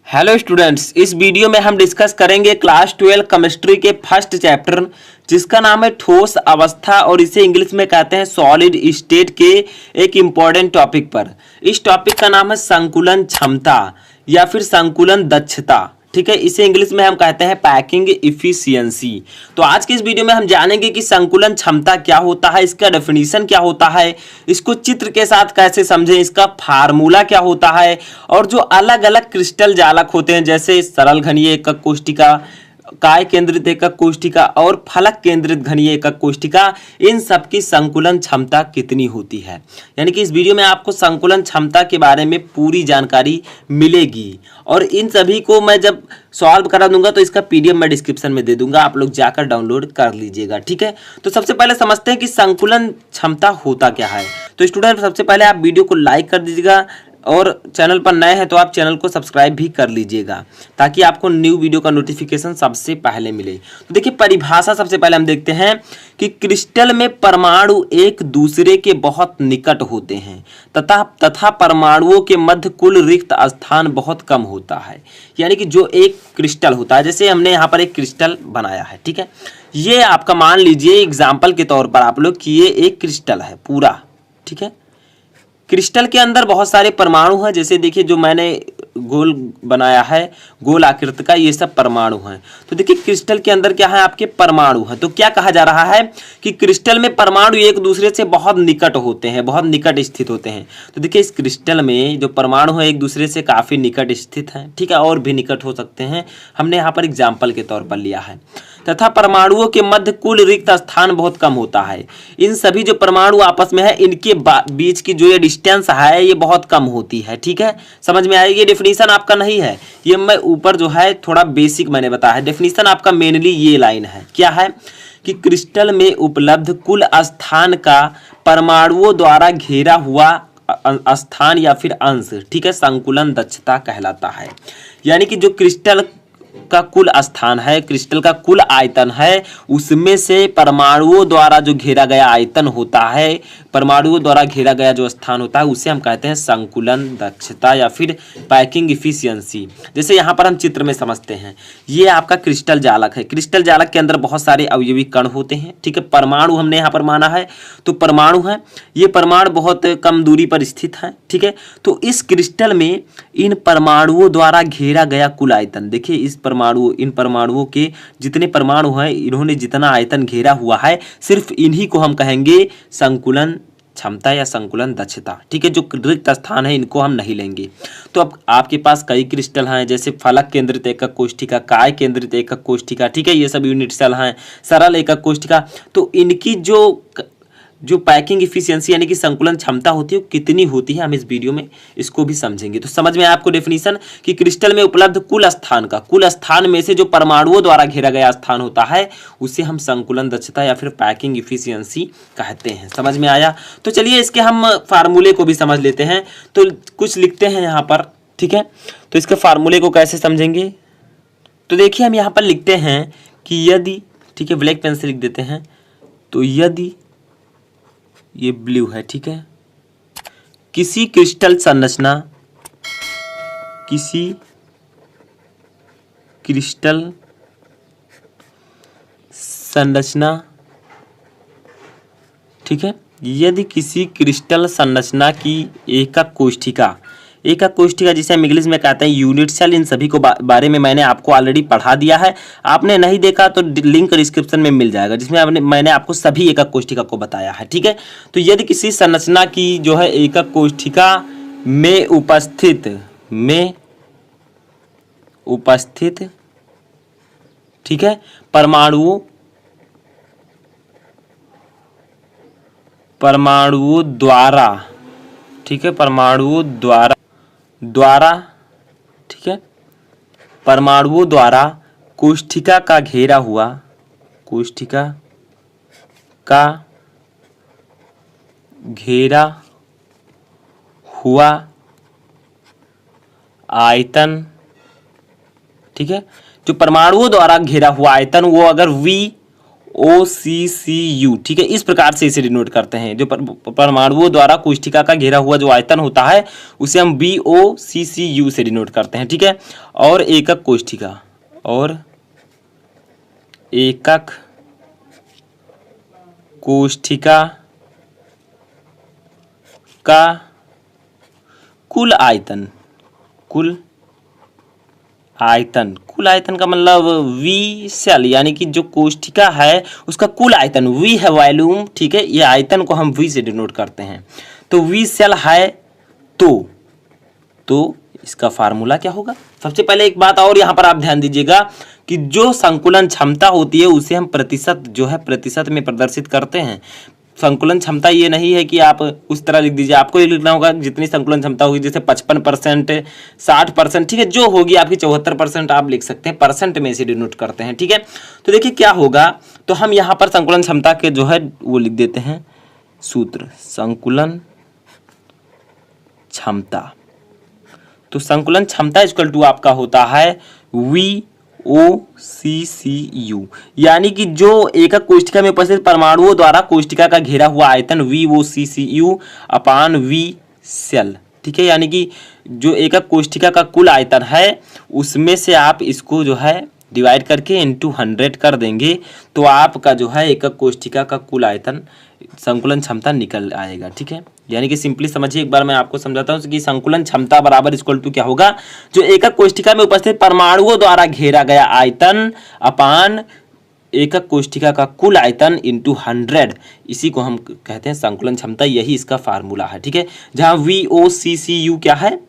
Hello students, इस video में हम डिस्कस करेंगे क्लास 12 केमिस्ट्री के फर्स्ट चैप्टर जिसका नाम है ठोस अवस्था और इसे इंग्लिश में कहते हैं सॉलिड स्टेट के एक इम्पॉर्टेंट टॉपिक पर। इस टॉपिक का नाम है संकुलन क्षमता या फिर संकुलन दक्षता। ठीक है, इसे इंग्लिश में हम कहते हैं पैकिंग इफिशियंसी। तो आज के इस वीडियो में हम जानेंगे कि संकुलन क्षमता क्या होता है, इसका डेफिनेशन क्या होता है, इसको चित्र के साथ कैसे समझें, इसका फार्मूला क्या होता है और जो अलग अलग क्रिस्टल जालक होते हैं जैसे सरल घनीय एकक कोष्ठिका, काय केंद्रित एकक कोष्ठिका और फलक केंद्रित घनीय एकक कोष्ठिका, इन सब की संकुलन क्षमता कितनी होती है। यानी कि इस वीडियो में आपको संकुलन क्षमता के बारे में पूरी जानकारी मिलेगी और इन सभी को मैं जब सॉल्व करा दूंगा तो इसका पीडीएफ मैं डिस्क्रिप्शन में दे दूंगा, आप लोग जाकर डाउनलोड कर लीजिएगा। ठीक है, तो सबसे पहले समझते हैं कि संकुलन क्षमता होता क्या है। तो स्टूडेंट, सबसे पहले आप वीडियो को लाइक कर दीजिएगा और चैनल पर नए हैं तो आप चैनल को सब्सक्राइब भी कर लीजिएगा ताकि आपको न्यू वीडियो का नोटिफिकेशन सबसे पहले मिले। तो देखिए, परिभाषा सबसे पहले हम देखते हैं कि क्रिस्टल में परमाणु एक दूसरे के बहुत निकट होते हैं तथा परमाणुओं के मध्य कुल रिक्त स्थान बहुत कम होता है। यानी कि जो एक क्रिस्टल होता है, जैसे हमने यहाँ पर एक क्रिस्टल बनाया है, ठीक है, ये आपका मान लीजिए एग्जाम्पल के तौर पर आप लोग कि ये एक क्रिस्टल है पूरा। ठीक है, क्रिस्टल के अंदर बहुत सारे परमाणु हैं, जैसे देखिए जो मैंने गोल बनाया है गोल आकृति का, ये सब परमाणु हैं। तो देखिए क्रिस्टल के अंदर क्या है, आपके परमाणु हैं। तो क्या कहा जा रहा है कि क्रिस्टल में परमाणु एक दूसरे से बहुत निकट होते हैं, बहुत निकट स्थित होते हैं। तो देखिए इस क्रिस्टल में जो परमाणु हैं एक दूसरे से काफी निकट स्थित हैं, ठीक है, और भी निकट हो सकते हैं, हमने यहाँ पर एग्जाम्पल के तौर पर लिया है। तथा परमाणुओं के मध्य कुल रिक्त स्थान बहुत कम होता है। इन सभी जो परमाणु आपस में है इनके बीच की जो ये डिस्टेंस है ये बहुत कम होती है। ठीक है, समझ में आएगी। ये डेफिनेशन आपका नहीं है, ये मैं ऊपर जो है थोड़ा बेसिक मैंने बताया है। डेफिनेशन आपका मेनली ये लाइन है, क्या है कि क्रिस्टल में उपलब्ध कुल स्थान का परमाणुओं द्वारा घेरा हुआ स्थान या फिर अंश, ठीक है, संकुलन दक्षता कहलाता है। यानी कि जो क्रिस्टल का कुल स्थान है, क्रिस्टल का कुल आयतन है, उसमें से परमाणुओं द्वारा जो घेरा गया आयतन होता है, परमाणुओं द्वारा घेरा गया जो स्थान होता है, उसे हम कहते हैं संकुलन दक्षता या फिर पैकिंग इफिशियंसी। जैसे यहाँ पर हम चित्र में समझते हैं, ये आपका क्रिस्टल जालक है। क्रिस्टल जालक के अंदर बहुत सारे अवयवी कण होते हैं, ठीक है, परमाणु हमने यहाँ पर माना है, तो परमाणु है, ये परमाणु बहुत कम दूरी पर स्थित है। ठीक है, तो इस क्रिस्टल में इन परमाणुओं द्वारा घेरा गया कुल आयतन, देखिए इन परमाणुओं के जितने परमाणु हैं इन्होंने जितना आयतन घेरा हुआ है, सिर्फ इन्हीं को हम कहेंगे संकुलन क्षमता या संकुलन दक्षता। ठीक है, जो रिक्त स्थान है इनको हम नहीं लेंगे। तो अब आपके पास कई क्रिस्टल हैं, जैसे फलक केंद्रित एकक कोष्ठिका, काय केंद्रित एकक कोष्ठिका, ठीक है, ये सब यूनिट सेल हैं, सरल एकक कोष्ठिका। तो इनकी जो पैकिंग इफिशियंसी यानी कि संकुलन क्षमता होती है वो कितनी होती है, हम इस वीडियो में इसको भी समझेंगे। तो समझ में आया आपको डेफिनेशन कि क्रिस्टल में उपलब्ध कुल स्थान में से जो परमाणुओं द्वारा घेरा गया स्थान होता है उसे हम संकुलन दक्षता या फिर पैकिंग इफिशियंसी कहते हैं। समझ में आया। तो चलिए इसके हम फार्मूले को भी समझ लेते हैं। तो कुछ लिखते हैं यहाँ पर, ठीक है, तो इसके फार्मूले को कैसे समझेंगे। तो देखिए हम यहाँ पर लिखते हैं कि यदि, ठीक है, ब्लैक पेन से लिख देते हैं, तो यदि ये ब्लू है, ठीक है, किसी क्रिस्टल संरचना ठीक है, यदि किसी क्रिस्टल संरचना की एकक कोष्ठिका जिसे हम इंग्लिश में कहते हैं यूनिट सेल, इन सभी को बारे में मैंने आपको ऑलरेडी पढ़ा दिया है। आपने नहीं देखा तो लिंक डिस्क्रिप्शन में मिल जाएगा, जिसमें मैंने आपको सभी एकक कोष्ठिका को बताया है। ठीक है, तो यदि किसी संरचना की जो है एकक कोष्ठिका में उपस्थित ठीक है परमाणुओं द्वारा, ठीक है, परमाणुओं द्वारा ठीक है, परमाणुओं द्वारा कोष्ठिका का घेरा हुआ आयतन, ठीक है, जो परमाणुओं द्वारा घेरा हुआ आयतन वो अगर V VOCCU, ठीक है। इस प्रकार से इसे डिनोट करते हैं। जो परमाणुओं द्वारा कोष्ठिका का घेरा हुआ जो आयतन होता है उसे हम VOCCU से डिनोट करते हैं, ठीक है। और एकक कोष्ठिका, और एकक कोष्ठिका का कुल आयतन, कुल आयतन का मतलब वी सेल, यानी कि जो कोष्ठिका है उसका कुल आयतन, वी है वॉल्यूम, ठीक है। ये आयतन को हम वी से डिनोट करते हैं। तो वी सेल है तो इसका फार्मूला क्या होगा। सबसे पहले एक बात और यहाँ पर आप ध्यान दीजिएगा कि जो संकुलन क्षमता होती है उसे हम प्रतिशत जो है प्रतिशत में प्रदर्शित करते हैं। संकुलन क्षमता ये नहीं है कि आप उस तरह लिख दीजिए, आपको ये लिखना होगा जितनी संकुलन क्षमता होगी, जैसे 55%, 60%, ठीक है, जो होगी आपकी 74% आप लिख सकते हैं, परसेंट में इसे डिनोट करते हैं, ठीक है। तो देखिए क्या होगा, तो हम यहाँ पर संकुलन क्षमता के जो है वो लिख देते हैं सूत्र, संकुलन क्षमता। तो संकुलन क्षमता इक्वल टू आपका होता है VOCCU, यानी कि जो एकक कोष्ठिका में उपस्थित परमाणुओं द्वारा कोष्ठिका का घेरा हुआ आयतन VOCCU अपान V सेल, ठीक है। यानी कि जो एकक कोष्ठिका का कुल आयतन है उसमें से आप इसको जो है डिवाइड करके इनटू 100 कर देंगे तो आपका जो है एकक कोष्ठिका का कुल आयतन संकुलन क्षमता निकल आएगा, ठीक है। यानी कि सिंपली समझिए, एक बार मैं आपको समझाता हूं कि संकुलन क्षमता बराबर इक्वल टू क्या होगा, जो एकक कोष्ठिका में उपस्थित परमाणुओं द्वारा घेरा गया आयतन अपान एकक कोष्ठिका का कुल आयतन इंटू 100, इसी को हम कहते हैं संकुलन क्षमता। यही इसका फार्मूला है, ठीक है। जहां VOCCU क्या है,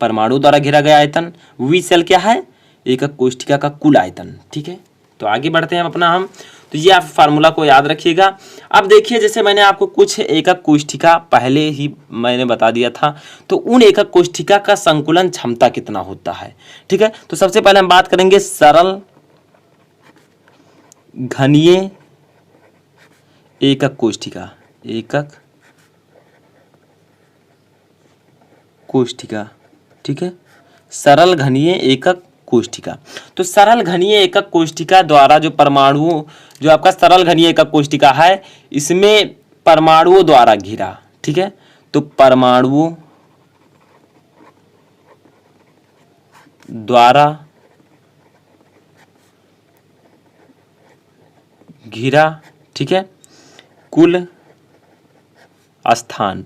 परमाणु द्वारा घेरा गया आयतन, V सेल क्या है, एकक कोष्ठिका का कुल आयतन, ठीक है। तो आगे बढ़ते हैं हम तो ये आप फार्मूला को याद रखिएगा। अब देखिए, जैसे मैंने आपको कुछ एकक कोष्ठिका पहले ही मैंने बता दिया था, तो उन एकक कोष्ठिका का संकुलन क्षमता कितना होता है, ठीक है। तो सबसे पहले हम बात करेंगे सरल घनीय एकक कोष्ठिका, एकक कोष्ठिका, ठीक है, सरल घनीय एकक कोष्ठिका। तो सरल घनीय एकक कोष्ठिका द्वारा जो परमाणुओं, जो आपका सरल घनीय एकक कोष्ठिका है इसमें परमाणुओं द्वारा घिरा, ठीक है। तो परमाणुओं द्वारा घिरा, ठीक है, कुल स्थान।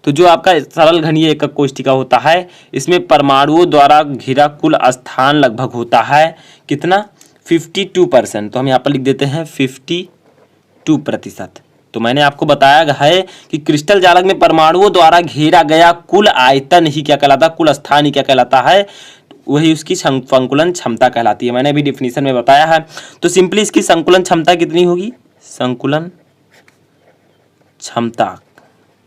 तो जो आपका सरल घनीय एकक कोष्ठिका होता है इसमें परमाणुओं द्वारा घिरा कुल स्थान लगभग होता है कितना, 52%। तो हम यहाँ पर लिख देते हैं 52%। तो मैंने आपको बताया है कि क्रिस्टल जालक में परमाणुओं द्वारा घेरा गया कुल आयतन ही क्या कहलाता है, कुल स्थान ही क्या कहलाता है, वही उसकी संकुलन क्षमता कहलाती है। मैंने भी डिफिनीशन में बताया है। तो सिंपली इसकी संकुलन क्षमता कितनी होगी, संकुलन क्षमता,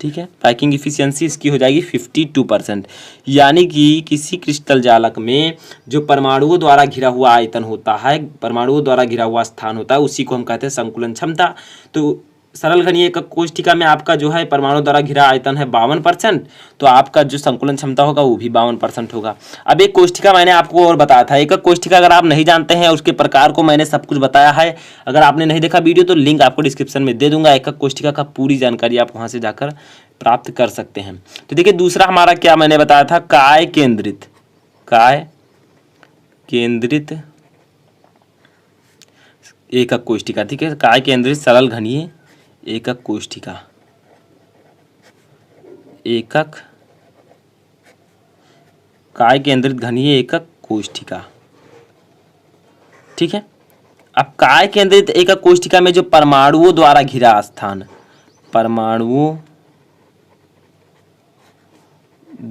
ठीक है, पैकिंग इफिशियंसी इसकी हो जाएगी 52%। यानी कि किसी क्रिस्टल जालक में जो परमाणुओं द्वारा घिरा हुआ आयतन होता है, परमाणुओं द्वारा घिरा हुआ स्थान होता है, उसी को हम कहते हैं संकुलन क्षमता। तो सरल घनीय एकक कोष्ठिका में आपका जो है परमाणु द्वारा घिरा आयतन है 52%, तो आपका जो संकुलन क्षमता होगा वो भी 52% होगा। अब एक कोष्ठिका मैंने आपको और बताया था, एकक कोष्ठिका अगर आप नहीं जानते हैं उसके प्रकार को मैंने सब कुछ बताया है। अगर आपने नहीं देखा वीडियो तो लिंक आपको डिस्क्रिप्शन में दे दूंगा, एकक कोष्ठिका का पूरी जानकारी आप वहां से जाकर प्राप्त कर सकते हैं। तो देखिए दूसरा हमारा क्या मैंने बताया था, काय केंद्रित एकक कोष्ठिका, ठीक है, काय केंद्रित सरल घनीय एकक कोष्ठिका, एकक काय केंद्रित घनीय एकक कोष्ठिका, ठीक है। अब काय केंद्रित एकक कोष्ठिका में जो परमाणुओं द्वारा घिरा स्थान, परमाणुओं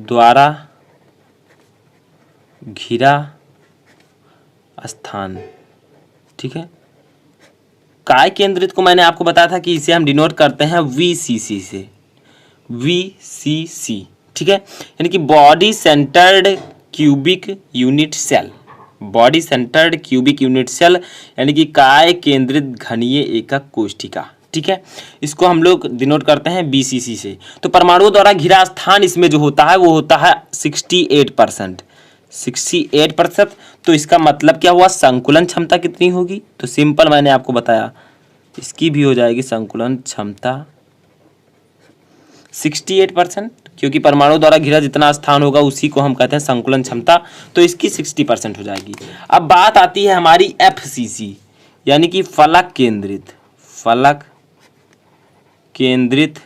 द्वारा घिरा स्थान, ठीक है, काय केंद्रित को मैंने आपको बताया था कि इसे हम डिनोट करते हैं VCC से, VCC, ठीक है, यानी कि body centred cubic unit cell, body centred cubic unit cell, यानी कि काय केंद्रित घनीय एकक कोष्ठिका, ठीक है, इसको हम लोग डिनोट करते हैं BCC से। तो परमाणुओं द्वारा घिरा स्थान इसमें जो होता है वो होता है 68%, 68%। तो इसका मतलब क्या हुआ, संकुलन क्षमता कितनी होगी, तो सिंपल मैंने आपको बताया इसकी भी हो जाएगी संकुलन क्षमता 68%, क्योंकि परमाणु द्वारा घिरा जितना स्थान होगा उसी को हम कहते हैं संकुलन क्षमता, तो इसकी 60% हो जाएगी। अब बात आती है हमारी FCC यानी कि फलक केंद्रित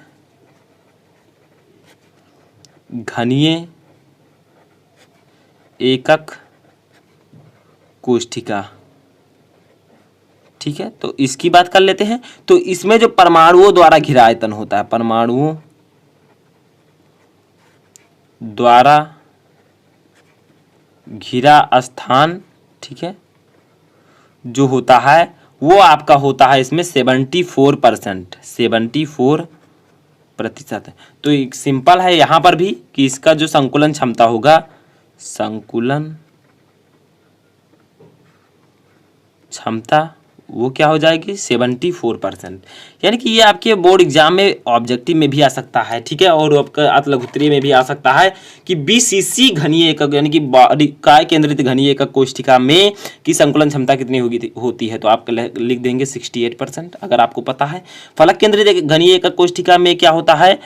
घनीय एकक कोशिका। ठीक है, तो इसकी बात कर लेते हैं। तो इसमें जो परमाणुओं द्वारा घिरा आयतन होता है, परमाणुओं द्वारा घिरा स्थान, ठीक है, जो होता है वो आपका होता है इसमें 74%, 74%। तो एक सिंपल है यहाँ पर भी कि इसका जो संकुलन क्षमता होगा, संकुलन क्षमता वो क्या हो जाएगी 74%। यानी कि ये आपके बोर्ड एग्जाम में ऑब्जेक्टिव में भी आ सकता है, ठीक है, और आपका अतलघुत्री में भी आ सकता है कि BCC घनीय एकक यानी कि काय केंद्रित घनीय एकक कोशिका में की संकुलन क्षमता कितनी होती है। तो आप लिख देंगे 68%। अगर आपको पता है फलक केंद्रित घनीय एकक कोशिका में क्या होता है,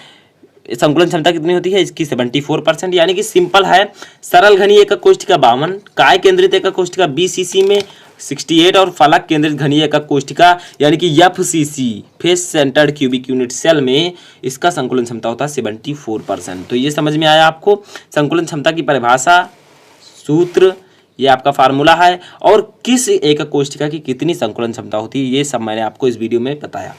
संकुलन क्षमता कितनी होती है, इसकी 74%। यानी कि सिंपल है, सरल घनीय एकक कोशिका 52, काय केंद्रित एकक कोशिका BCC में 68 और फलक केंद्रित घनीय एकक कोशिका यानी कि FCC face centred cubic unit cell में इसका संकुलन क्षमता होता है 74%। तो ये समझ में आया आपको संकुलन क्षमता की परिभाषा, सूत्र, ये आपका फार्मूला है, और किस एकक कोशिका की कितनी संकुलन क्षमता होती है, ये सब मैंने आपको इस वीडियो में बताया।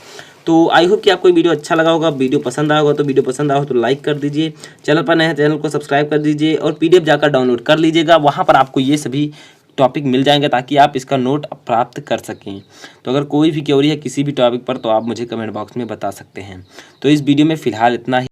तो आई होप कि आपको वीडियो अच्छा लगा होगा। वीडियो पसंद आया होगा तो वीडियो पसंद आया हो तो लाइक कर दीजिए, चैनल पर नए हैं चैनल को सब्सक्राइब कर दीजिए, और PDF जाकर डाउनलोड कर लीजिएगा। वहाँ पर आपको ये सभी टॉपिक मिल जाएंगे ताकि आप इसका नोट प्राप्त कर सकें। तो अगर कोई भी क्वेरी है किसी भी टॉपिक पर तो आप मुझे कमेंट बॉक्स में बता सकते हैं। तो इस वीडियो में फ़िलहाल इतना ही।